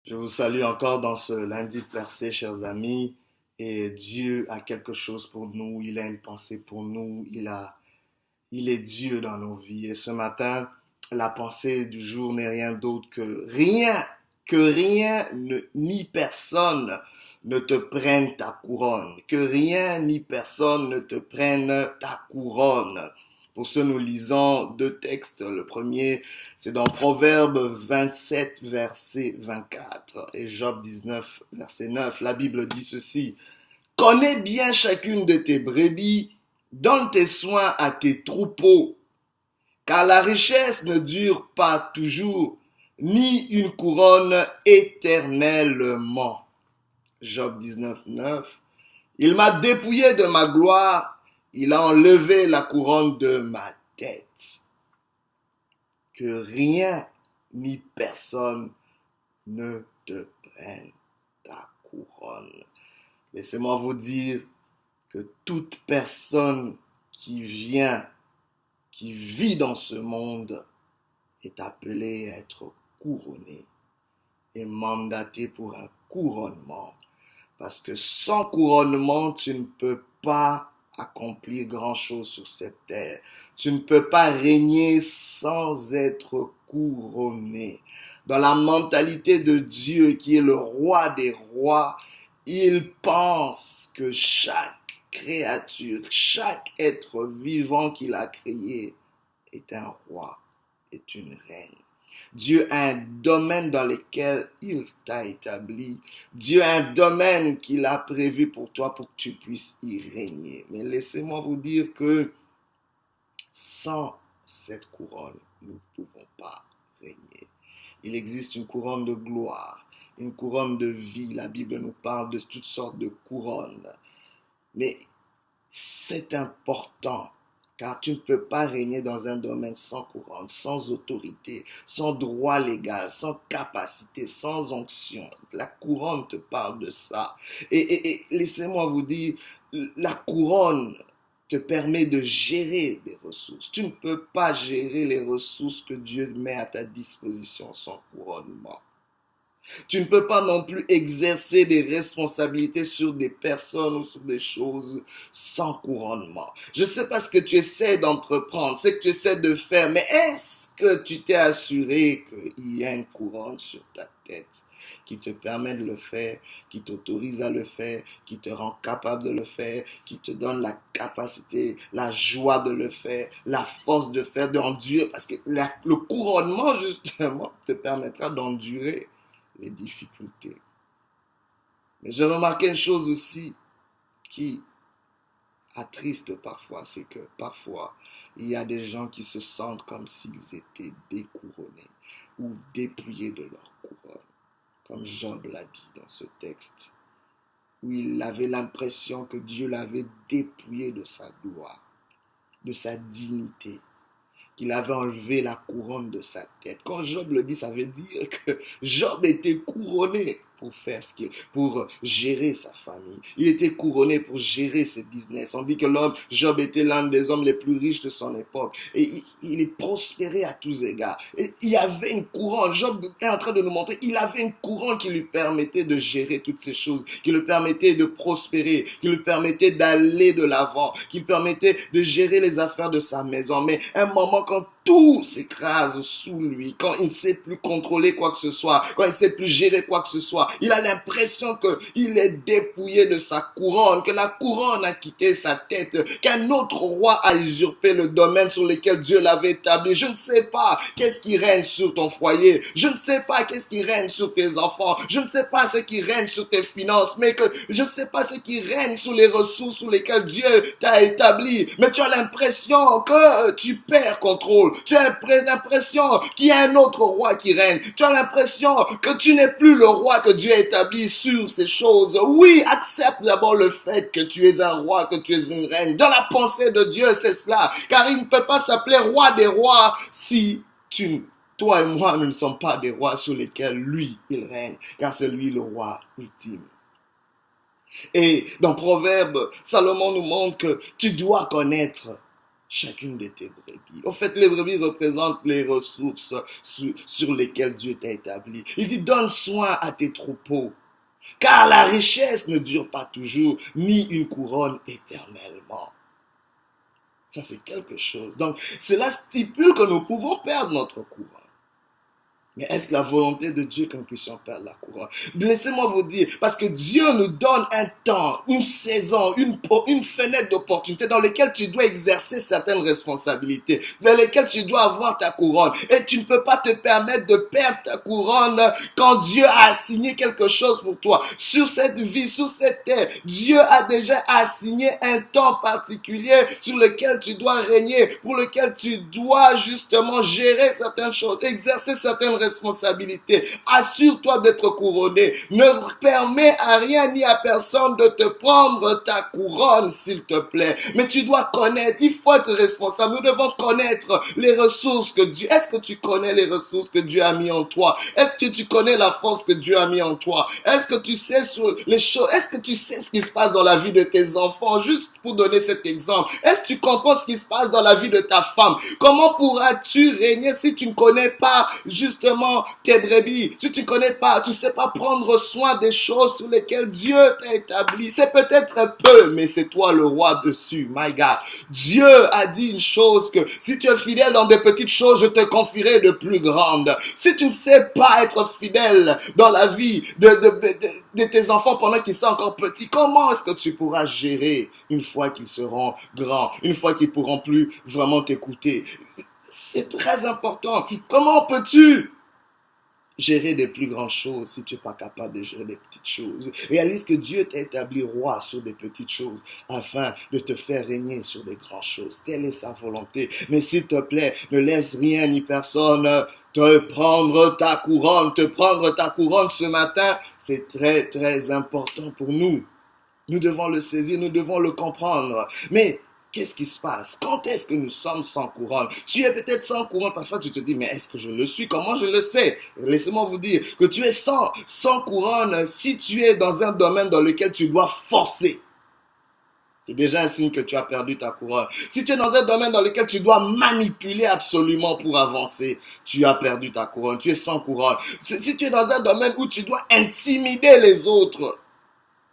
Je vous salue encore dans ce lundi de percée, chers amis. Et Dieu a quelque chose pour nous. Il a une pensée pour nous. Il est Dieu dans nos vies. Et ce matin, la pensée du jour n'est rien d'autre que rien ni personne ne te prenne ta couronne. Que rien ni personne ne te prenne ta couronne. Pour ce, nous lisons deux textes. Le premier, c'est dans Proverbe 27, verset 24 et Job 19, verset 9. La Bible dit ceci: Connais bien chacune de tes brebis, donne tes soins à tes troupeaux, car la richesse ne dure pas toujours, ni une couronne éternellement. Job 19, 9. Il m'a dépouillé de ma gloire, il a enlevé la couronne de ma tête. Que rien ni personne ne te prenne ta couronne. Laissez-moi vous dire que toute personne qui vit dans ce monde, est appelée à être couronnée et mandatée pour un couronnement. Parce que sans couronnement, tu ne peux pas accomplir grand-chose sur cette terre. Tu ne peux pas régner sans être couronné. Dans la mentalité de Dieu, qui est le roi des rois, il pense que chaque créature, chaque être vivant qu'il a créé est un roi, est une reine. Dieu a un domaine dans lequel il t'a établi. Dieu a un domaine qu'il a prévu pour toi pour que tu puisses y régner. Mais laissez-moi vous dire que sans cette couronne, nous ne pouvons pas régner. Il existe une couronne de gloire, une couronne de vie. La Bible nous parle de toutes sortes de couronnes. Mais c'est important, car tu ne peux pas régner dans un domaine sans couronne, sans autorité, sans droit légal, sans capacité, sans onction. La couronne te parle de ça. Et laissez-moi vous dire, la couronne te permet de gérer des ressources. Tu ne peux pas gérer les ressources que Dieu met à ta disposition sans couronnement. Tu ne peux pas non plus exercer des responsabilités sur des personnes ou sur des choses sans couronnement. Je ne sais pas ce que tu essaies d'entreprendre, ce que tu essaies de faire, mais est-ce que tu t'es assuré qu'il y a une couronne sur ta tête qui te permet de le faire, qui t'autorise à le faire, qui te rend capable de le faire, qui te donne la capacité, la joie de le faire, la force de faire, d'endurer, parce que le couronnement, justement, te permettra d'endurer les difficultés. Mais j'ai remarqué une chose aussi qui attriste parfois, c'est que parfois, il y a des gens qui se sentent comme s'ils étaient découronnés ou dépouillés de leur couronne, comme Job l'a dit dans ce texte, où il avait l'impression que Dieu l'avait dépouillé de sa gloire, de sa dignité, qu'il avait enlevé la couronne de sa tête. Quand Job le dit, ça veut dire que Job était couronné pour gérer sa famille. Il était couronné pour gérer ses business. On dit que Job était l'un des hommes les plus riches de son époque. Et il est prospéré à tous égards. Et il y avait une couronne. Job est en train de nous montrer, il avait une couronne qui lui permettait de gérer toutes ces choses, qui lui permettait de prospérer, qui lui permettait d'aller de l'avant, qui lui permettait de gérer les affaires de sa maison. Mais à un moment, quand tout s'écrase sous lui, quand il ne sait plus contrôler quoi que ce soit, quand il ne sait plus gérer quoi que ce soit, il a l'impression qu'il est dépouillé de sa couronne, que la couronne a quitté sa tête, qu'un autre roi a usurpé le domaine sur lequel Dieu l'avait établi. Je ne sais pas qu'est-ce qui règne sur ton foyer, je ne sais pas qu'est-ce qui règne sur tes enfants, je ne sais pas ce qui règne sur tes finances, mais que je ne sais pas ce qui règne sur les ressources sur lesquelles Dieu t'a établi, mais tu as l'impression que tu perds contrôle. Tu as l'impression qu'il y a un autre roi qui règne. Tu as l'impression que tu n'es plus le roi que Dieu a établi sur ces choses. Oui, accepte d'abord le fait que tu es un roi, que tu es une reine. Dans la pensée de Dieu, c'est cela. Car il ne peut pas s'appeler roi des rois si toi et moi, nous ne sommes pas des rois sur lesquels lui, il règne. Car c'est lui le roi ultime. Et dans Proverbe, Salomon nous montre que tu dois connaître chacune de tes brebis. Au fait, les brebis représentent les ressources sur lesquelles Dieu t'a établi. Il dit, donne soin à tes troupeaux, car la richesse ne dure pas toujours, ni une couronne éternellement. Ça, c'est quelque chose. Donc, cela stipule que nous pouvons perdre notre couronne. Mais est-ce la volonté de Dieu que nous puissions perdre la couronne? Laissez-moi vous dire, parce que Dieu nous donne un temps, une saison, une fenêtre d'opportunité dans laquelle tu dois exercer certaines responsabilités, dans lesquelles tu dois avoir ta couronne. Et tu ne peux pas te permettre de perdre ta couronne quand Dieu a assigné quelque chose pour toi. Sur cette vie, sur cette terre, Dieu a déjà assigné un temps particulier sur lequel tu dois régner, pour lequel tu dois justement gérer certaines choses, exercer certaines responsabilité. Assure-toi d'être couronné. Ne permets à rien ni à personne de te prendre ta couronne, s'il te plaît. Mais tu dois connaître, il faut être responsable. Nous devons connaître les ressources que Dieu... Est-ce que tu connais les ressources que Dieu a mis en toi? Est-ce que tu connais la force que Dieu a mis en toi? Est-ce que tu sais sur les choses? Est-ce que tu sais ce qui se passe dans la vie de tes enfants? Juste pour donner cet exemple. Est-ce que tu comprends ce qui se passe dans la vie de ta femme? Comment pourras-tu régner si tu ne connais pas justement tes brebis, si tu connais pas, tu sais pas prendre soin des choses sur lesquelles Dieu t'a établi? C'est peut-être un peu, mais c'est toi le roi dessus, my God. Dieu a dit une chose, que si tu es fidèle dans des petites choses, je te confierai de plus grandes. Si tu ne sais pas être fidèle dans la vie de tes enfants pendant qu'ils sont encore petits, comment est-ce que tu pourras gérer une fois qu'ils seront grands, une fois qu'ils pourront plus vraiment t'écouter? C'est très important. Comment peux-tu gérer des plus grandes choses si tu n'es pas capable de gérer des petites choses? Réalise que Dieu t'a établi roi sur des petites choses afin de te faire régner sur des grandes choses. Telle est sa volonté. Mais s'il te plaît, ne laisse rien ni personne te prendre ta couronne. Te prendre ta couronne ce matin, c'est très très important pour nous. Nous devons le saisir, nous devons le comprendre. Mais qu'est-ce qui se passe? Quand est-ce que nous sommes sans couronne? Tu es peut-être sans couronne, parfois tu te dis, mais est-ce que je le suis? Comment je le sais? Laissez-moi vous dire que tu es sans couronne si tu es dans un domaine dans lequel tu dois forcer. C'est déjà un signe que tu as perdu ta couronne. Si tu es dans un domaine dans lequel tu dois manipuler absolument pour avancer, tu as perdu ta couronne, tu es sans couronne. Si tu es dans un domaine où tu dois intimider les autres,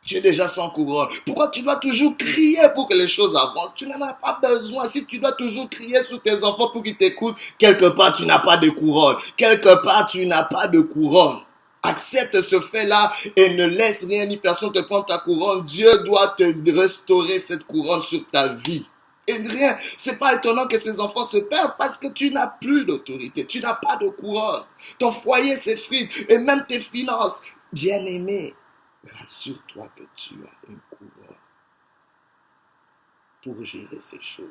tu es déjà sans couronne. Pourquoi tu dois toujours crier pour que les choses avancent? Tu n'en as pas besoin. Si tu dois toujours crier sur tes enfants pour qu'ils t'écoutent, quelque part tu n'as pas de couronne. Quelque part tu n'as pas de couronne. Accepte ce fait-là et ne laisse rien ni personne te prendre ta couronne. Dieu doit te restaurer cette couronne sur ta vie. Et rien, c'est pas étonnant que ces enfants se perdent parce que tu n'as plus d'autorité, tu n'as pas de couronne. Ton foyer s'effrite et même tes finances. Bien-aimé, rassure-toi que tu as une couronne pour gérer ces choses.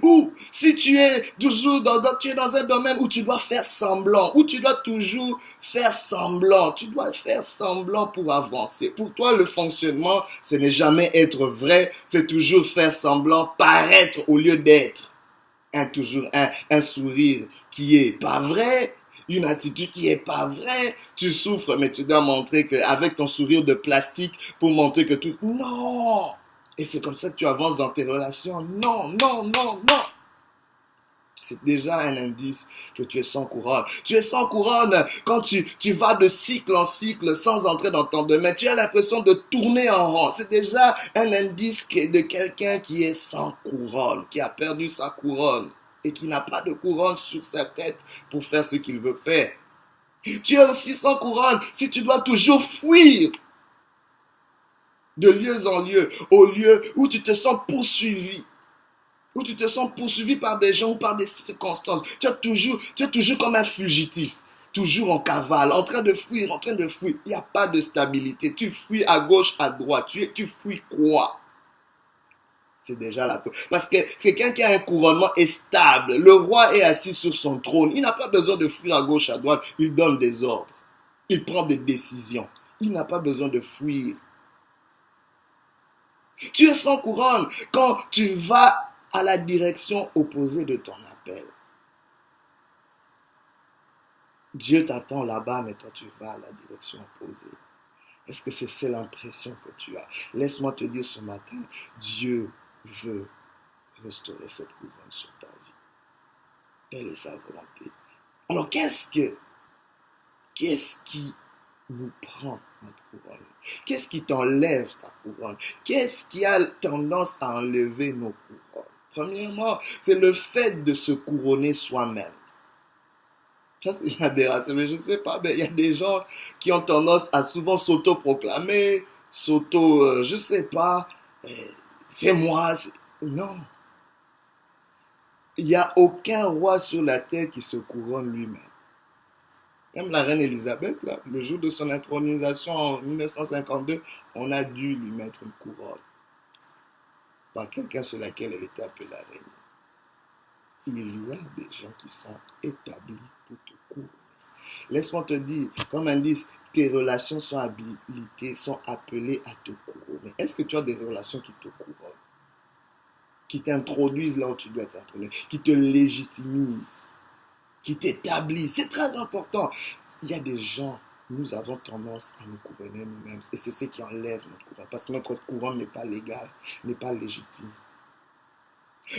Ou si tu es toujours tu es dans un domaine où tu dois faire semblant, où tu dois toujours faire semblant, tu dois faire semblant pour avancer. Pour toi, le fonctionnement, ce n'est jamais être vrai, c'est toujours faire semblant, paraître au lieu d'être. Toujours un sourire qui est pas vrai, une attitude qui est pas vraie. Tu souffres, mais tu dois montrer qu'avec ton sourire de plastique pour montrer que tout... Non! Et c'est comme ça que tu avances dans tes relations. Non, non, non, non. C'est déjà un indice que tu es sans couronne. Tu es sans couronne quand tu vas de cycle en cycle sans entrer dans ton domaine. Tu as l'impression de tourner en rond. C'est déjà un indice de quelqu'un qui est sans couronne, qui a perdu sa couronne et qui n'a pas de couronne sur sa tête pour faire ce qu'il veut faire. Tu es aussi sans couronne si tu dois toujours fuir de lieu en lieu, au lieu où tu te sens poursuivi, où tu te sens poursuivi par des gens ou par des circonstances. Tu es toujours comme un fugitif, toujours en cavale, en train de fuir. Il n'y a pas de stabilité. Tu fuis à gauche, à droite. Tu fuis quoi? C'est déjà la peur. Parce que quelqu'un qui a un couronnement est stable. Le roi est assis sur son trône. Il n'a pas besoin de fuir à gauche, à droite. Il donne des ordres. Il prend des décisions. Il n'a pas besoin de fuir. Tu es sans couronne quand tu vas à la direction opposée de ton appel. Dieu t'attend là-bas, mais toi tu vas à la direction opposée. Est-ce que c'est l'impression que tu as? Laisse-moi te dire ce matin, Dieu veut restaurer cette couronne sur ta vie. Telle est sa volonté. Alors, qu'est-ce qui nous prend notre couronne? Qu'est-ce qui t'enlève ta couronne? Qu'est-ce qui a tendance à enlever nos couronnes? Premièrement, c'est le fait de se couronner soi-même. Ça, c'est une aberration, mais je ne sais pas, mais il y a des gens qui ont tendance à souvent s'auto-proclamer, je ne sais pas, c'est moi. Non. Il n'y a aucun roi sur la terre qui se couronne lui-même. Même la reine Elisabeth, là, le jour de son intronisation en 1952, on a dû lui mettre une couronne par quelqu'un sur laquelle elle était appelée la reine. Il y a des gens qui sont établis pour te couronner. Laisse-moi te dire, comme indice, tes relations sont habilitées, sont appelées à te couronner. Est-ce que tu as des relations qui te couronnent? Qui t'introduisent là où tu dois t'introduire, qui te légitimisent, qui t'établissent. C'est très important. Il y a des gens, nous avons tendance à nous couronner nous-mêmes. Et c'est ce qui enlève notre couronne. Parce que notre couronne n'est pas légale, n'est pas légitime.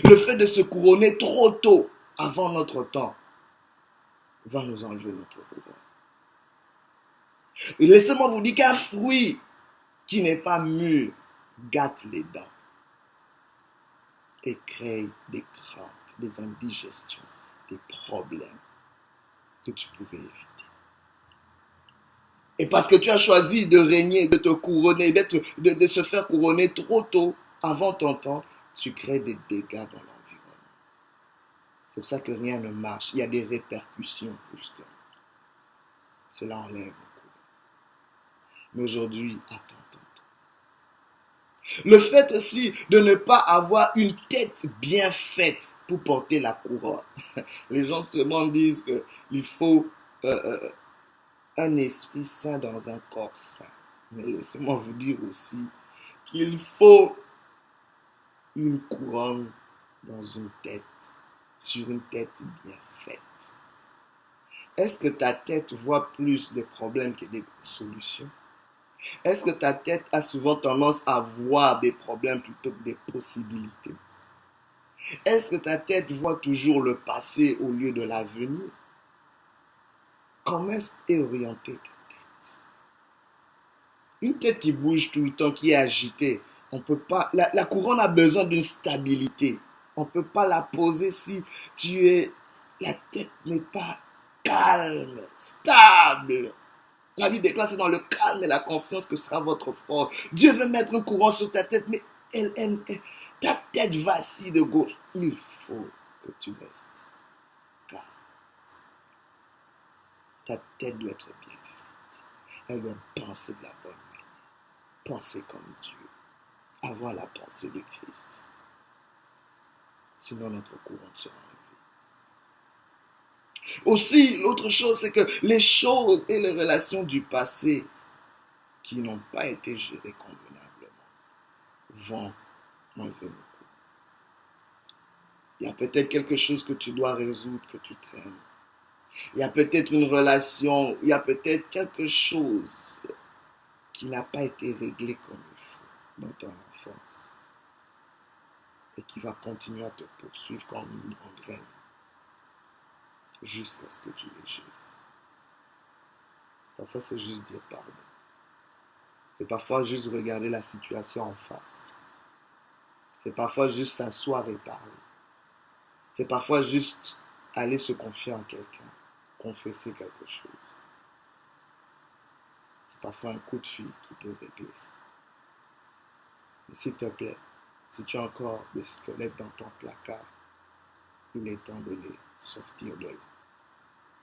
Le fait de se couronner trop tôt, avant notre temps, va nous enlever notre couronne. Et laissez-moi vous dire qu'un fruit qui n'est pas mûr gâte les dents et crée des crampes, des indigestions, des problèmes que tu pouvais éviter. Et parce que tu as choisi de régner, de te couronner, de se faire couronner trop tôt, avant ton temps, tu crées des dégâts dans l'environnement. C'est pour ça que rien ne marche. Il y a des répercussions, justement. Cela enlève le couronne. Mais aujourd'hui, attends. Le fait aussi de ne pas avoir une tête bien faite pour porter la couronne. Les gens souvent disent qu'il faut un esprit saint dans un corps saint. Mais laissez-moi vous dire aussi qu'il faut une couronne dans une tête, sur une tête bien faite. Est-ce que ta tête voit plus de problèmes que des solutions? Est-ce que ta tête a souvent tendance à voir des problèmes plutôt que des possibilités? Est-ce que ta tête voit toujours le passé au lieu de l'avenir? Comment est orientée ta tête? Une tête qui bouge tout le temps, qui est agitée, on peut pas. La couronne a besoin d'une stabilité. On ne peut pas la poser si la tête n'est pas calme, stable. La Bible déclare, c'est dans le calme et la confiance que sera votre force. Dieu veut mettre un courant sur ta tête, mais ta tête vacille de gauche. Il faut que tu restes calme. Ta tête doit être bien faite. Elle doit penser de la bonne manière. Penser comme Dieu. Avoir la pensée de Christ. Sinon, notre courant sera enlevé. Aussi, l'autre chose, c'est que les choses et les relations du passé qui n'ont pas été gérées convenablement vont enlever nos couronnes. Il y a peut-être quelque chose que tu dois résoudre, que tu traînes. Il y a peut-être une relation, il y a peut-être quelque chose qui n'a pas été réglé comme il faut dans ton enfance et qui va continuer à te poursuivre comme une gangrène jusqu'à ce que tu les gères. Parfois, c'est juste dire pardon. C'est parfois juste regarder la situation en face. C'est parfois juste s'asseoir et parler. C'est parfois juste aller se confier en quelqu'un, confesser quelque chose. C'est parfois un coup de fil qui peut régler ça. Mais s'il te plaît, si tu as encore des squelettes dans ton placard, il est temps de les sortir de là.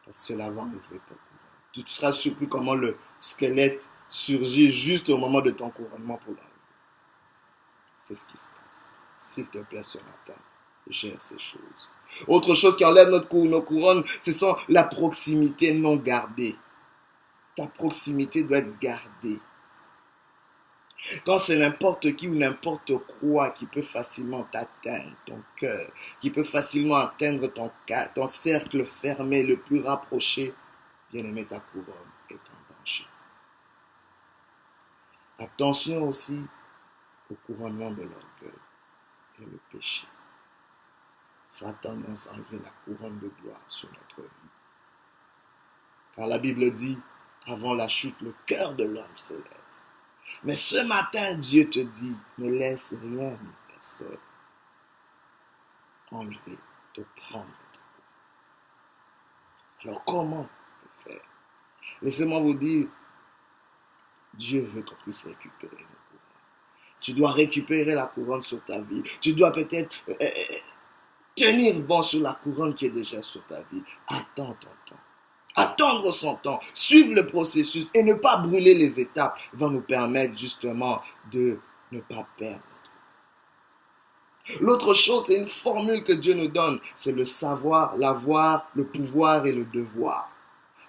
Parce que cela va enlever ta couronne. Tu seras surpris comment le squelette surgit juste au moment de ton couronnement pour l'enlever. C'est ce qui se passe. S'il te plaît, ce matin, gère ces choses. Autre chose qui enlève nos couronnes, ce sont la proximité non gardée. Ta proximité doit être gardée. Quand c'est n'importe qui ou n'importe quoi qui peut facilement t'atteindre, ton cœur, qui peut facilement atteindre ton cercle fermé le plus rapproché, bien-aimé, ta couronne est en danger. Attention aussi au couronnement de l'orgueil et le péché. Satan vient s'enlever la couronne de gloire sur notre vie. Car la Bible dit, avant la chute, le cœur de l'homme s'élève. Mais ce matin, Dieu te dit, ne laisse rien ni personne enlever, te prendre ta couronne. Alors comment le faire? Laissez-moi vous dire, Dieu veut qu'on puisse récupérer nos couronnes. Tu dois récupérer la couronne sur ta vie. Tu dois peut-être tenir bon sur la couronne qui est déjà sur ta vie. Attends ton temps. Attendre son temps, suivre le processus et ne pas brûler les étapes va nous permettre justement de ne pas perdre. L'autre chose, c'est une formule que Dieu nous donne, c'est le savoir, l'avoir, le pouvoir et le devoir.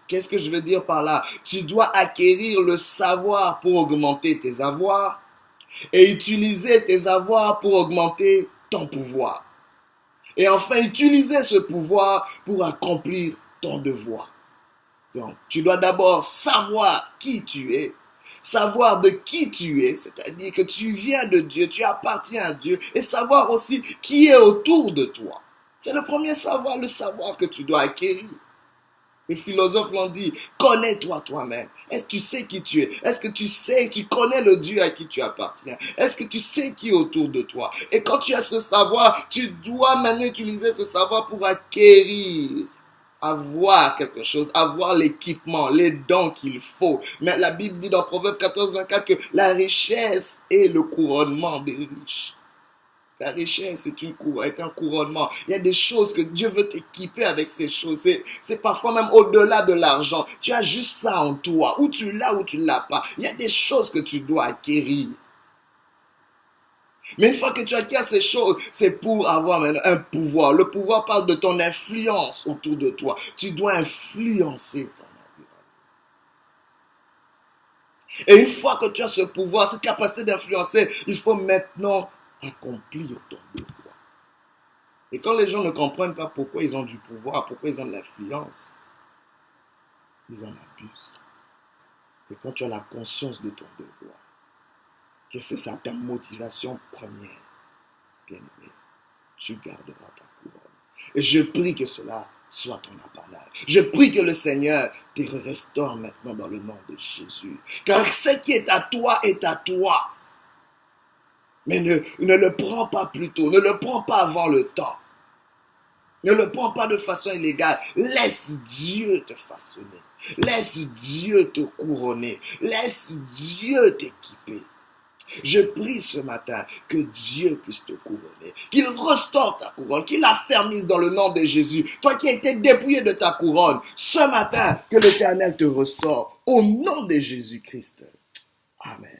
Qu'est-ce que je veux dire par là? Tu dois acquérir le savoir pour augmenter tes avoirs et utiliser tes avoirs pour augmenter ton pouvoir. Et enfin, utiliser ce pouvoir pour accomplir ton devoir. Donc, tu dois d'abord savoir qui tu es, savoir de qui tu es, c'est-à-dire que tu viens de Dieu, tu appartiens à Dieu, et savoir aussi qui est autour de toi. C'est le premier savoir, le savoir que tu dois acquérir. Les philosophes l'ont dit, connais-toi toi-même. Est-ce que tu sais qui tu es? Est-ce que tu sais, tu connais le Dieu à qui tu appartiens? Est-ce que tu sais qui est autour de toi? Et quand tu as ce savoir, tu dois maintenant utiliser ce savoir pour acquérir, avoir quelque chose, avoir l'équipement, les dons qu'il faut. Mais la Bible dit dans Proverbe 14, 24 que la richesse est le couronnement des riches. La richesse est un couronnement. Il y a des choses que Dieu veut t'équiper avec ces choses. C'est parfois même au-delà de l'argent. Tu as juste ça en toi. Ou tu l'as ou tu ne l'as pas. Il y a des choses que tu dois acquérir. Mais une fois que tu acquiers ces choses, c'est pour avoir un pouvoir. Le pouvoir parle de ton influence autour de toi. Tu dois influencer ton environnement. Et une fois que tu as ce pouvoir, cette capacité d'influencer, il faut maintenant accomplir ton devoir. Et quand les gens ne comprennent pas pourquoi ils ont du pouvoir, pourquoi ils ont de l'influence, ils en abusent. Et quand tu as la conscience de ton devoir, que c'est ça ta motivation première, bien aimé, tu garderas ta couronne. Et je prie que cela soit ton apanage. Je prie que le Seigneur te restaure maintenant dans le nom de Jésus. Car ce qui est à toi est à toi. Mais ne le prends pas plus tôt, ne le prends pas avant le temps. Ne le prends pas de façon illégale. Laisse Dieu te façonner. Laisse Dieu te couronner. Laisse Dieu t'équiper. Je prie ce matin que Dieu puisse te couronner, qu'il restaure ta couronne, qu'il affermisse dans le nom de Jésus. Toi qui as été dépouillé de ta couronne, ce matin, que l'Éternel te restaure au nom de Jésus-Christ. Amen.